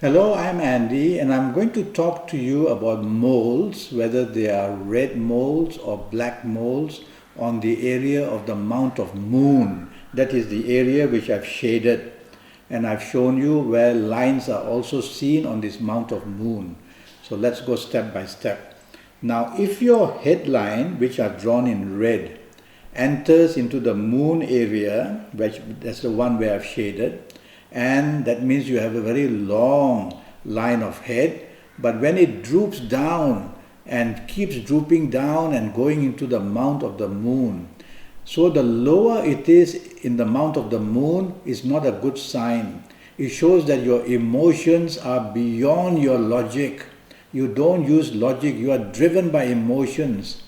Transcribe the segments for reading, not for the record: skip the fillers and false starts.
Hello, I'm Andy, and I'm going to talk to you about moles, whether they are red moles or black moles, on the area of the Mount of Moon. That is the area which I've shaded, and I've shown you where lines are also seen on this Mount of Moon. So let's go step by step. Now, if your headline, which are drawn in red, enters into the moon area, that's the one where I've shaded, and that means you have a very long line of head, but when it droops down and keeps drooping down and going into the mount of the moon, so the lower it is in the mount of the moon is not a good sign. It shows that your emotions are beyond your logic. You don't use logic, you are driven by emotions.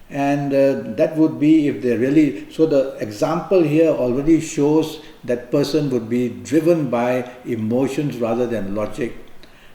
And that would be if they really, so the example here already shows that person would be driven by emotions rather than logic.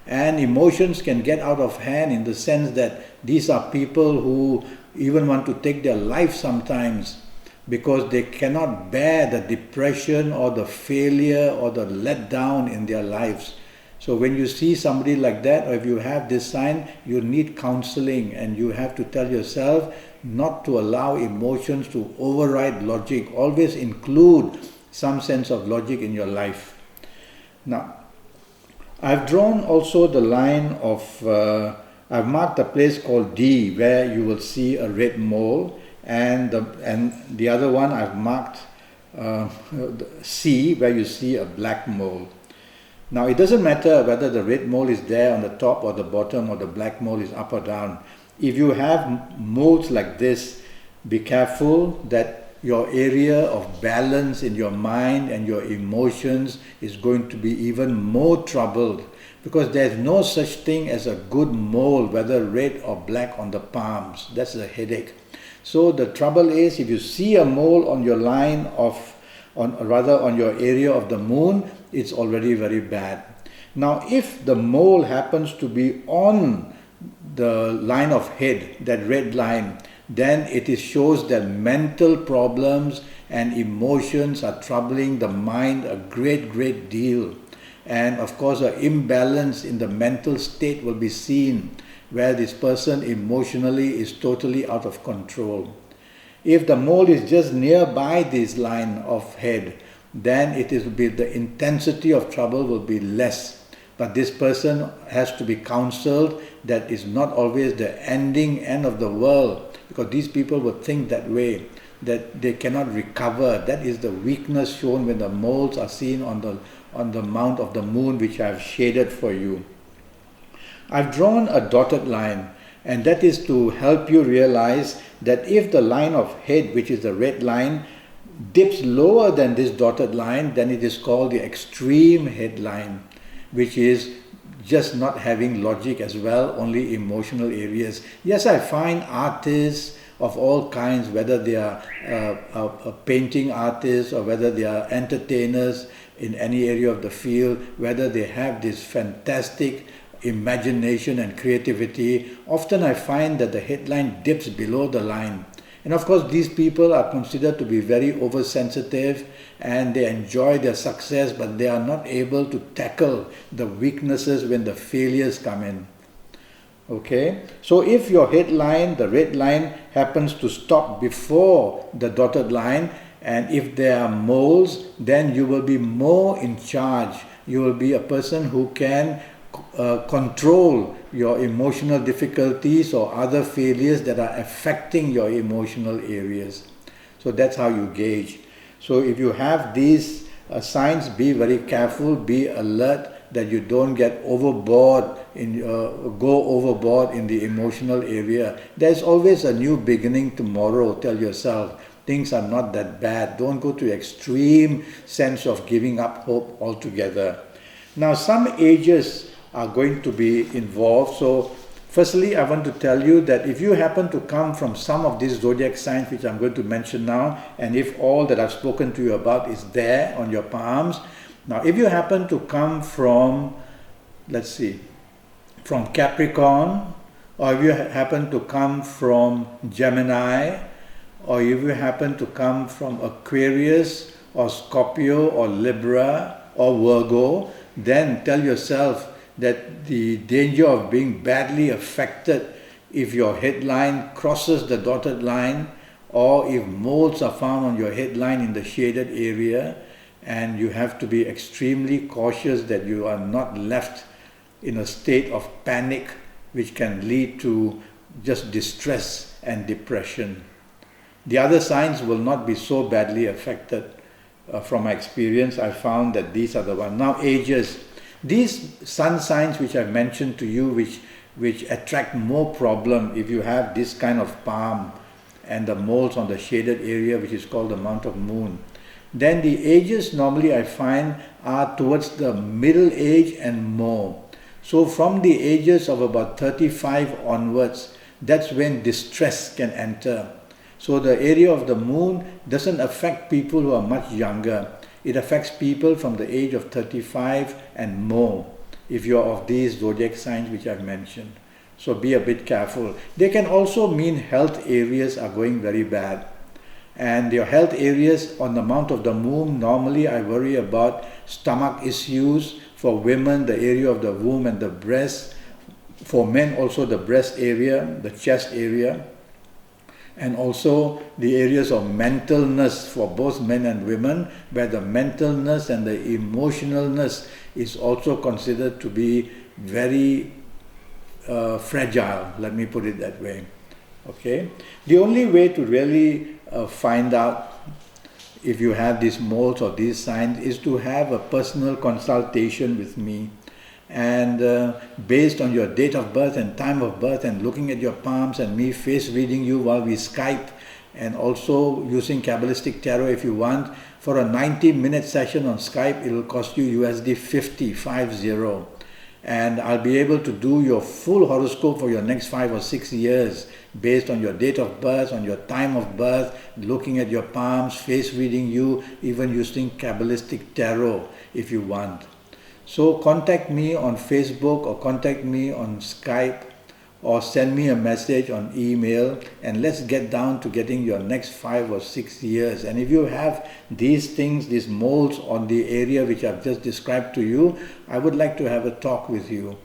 And emotions can get out of hand in the sense that these are people who even want to take their life sometimes because they cannot bear the depression or the failure or the letdown in their lives. So when you see somebody like that, or if you have this sign, you need counseling, and you have to tell yourself not to allow emotions to override logic. Always include some sense of logic in your life. Now, I've drawn also the line of, I've marked a place called D where you will see a red mole, and the other one I've marked C where you see a black mole. Now, it doesn't matter whether the red mole is there on the top or the bottom or the black mole is up or down. If you have moles like this, be careful that your area of balance in your mind and your emotions is going to be even more troubled, because there's no such thing as a good mole, whether red or black, on the palms. That's a headache. So the trouble is, if you see a mole on your line of, on your area of the moon, it's already very bad. Now, if the mole happens to be on the line of head, that red line, then it shows that mental problems and emotions are troubling the mind a great deal. And of course, an imbalance in the mental state will be seen, where this person emotionally is totally out of control. If the mole is just nearby this line of head, then the intensity of trouble will be less. But this person has to be counseled that is not always the end of the world, because these people will think that way, that they cannot recover. That is the weakness shown when the moles are seen on the mount of the moon, which I have shaded for you. I've drawn a dotted line, and that is to help you realize that if the line of head, which is the red line, dips lower than this dotted line, then it is called the extreme headline, which is just not having logic as well, only emotional areas. Yes, I find artists of all kinds, whether they are painting artists or whether they are entertainers in any area of the field, whether they have this fantastic imagination and creativity, often I find that the headline dips below the line. And of course, these people are considered to be very oversensitive, and they enjoy their success, but they are not able to tackle the weaknesses when the failures come in. Okay, so if your headline, the red line, happens to stop before the dotted line, and if there are moles, then you will be more in charge. You will be a person who can control your emotional difficulties or other failures that are affecting your emotional areas. So that's how you gauge. So if you have these signs, be very careful, be alert that you don't get overboard go overboard in the emotional area. There's always a new beginning tomorrow. Tell yourself things are not that bad. Don't go to extreme sense of giving up hope altogether. Now, some ages are going to be involved. So firstly, I want to tell you that if you happen to come from some of these zodiac signs which I'm going to mention now, and if all that I've spoken to you about is there on your palms, now if you happen to come from, let's see, from Capricorn, or if you happen to come from Gemini, or if you happen to come from Aquarius or Scorpio or Libra or Virgo, then tell yourself that the danger of being badly affected if your headline crosses the dotted line, or if moles are found on your headline in the shaded area, and you have to be extremely cautious that you are not left in a state of panic which can lead to just distress and depression. The other signs will not be so badly affected. From my experience, I found that these are the ones. Now, ages. These sun signs which I mentioned to you, which attract more problem if you have this kind of palm and the moles on the shaded area, which is called the month of moon. Then the ages normally I find are towards the middle age and more. So from the ages of about 35 onwards, that's when distress can enter. So the area of the moon doesn't affect people who are much younger. It affects people from the age of 35 and more, if you're of these zodiac signs which I've mentioned. So be a bit careful. They can also mean health areas are going very bad. And your health areas on the month of the moon, normally I worry about stomach issues. For women, the area of the womb and the breast. For men, also the breast area, the chest area. And also the areas of mentalness for both men and women, where the mentalness and the emotionalness is also considered to be very fragile, let me put it that way. Okay? The only way to really find out if you have these moles or these signs is to have a personal consultation with me. And based on your date of birth and time of birth, and looking at your palms and me face reading you while we Skype, and also using Kabbalistic Tarot if you want, for a 90-minute session on Skype, it will cost you USD 50. And I'll be able to do your full horoscope for your next 5 or 6 years based on your date of birth, on your time of birth, looking at your palms, face reading you, even using Kabbalistic Tarot if you want. So contact me on Facebook or contact me on Skype or send me a message on email, and let's get down to getting your next 5 or 6 years. And if you have these things, these moles on the area which I've just described to you, I would like to have a talk with you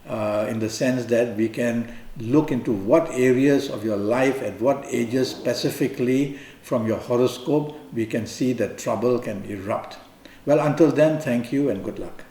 in the sense that we can look into what areas of your life at what ages specifically from your horoscope we can see that trouble can erupt. Well, until then, thank you and good luck.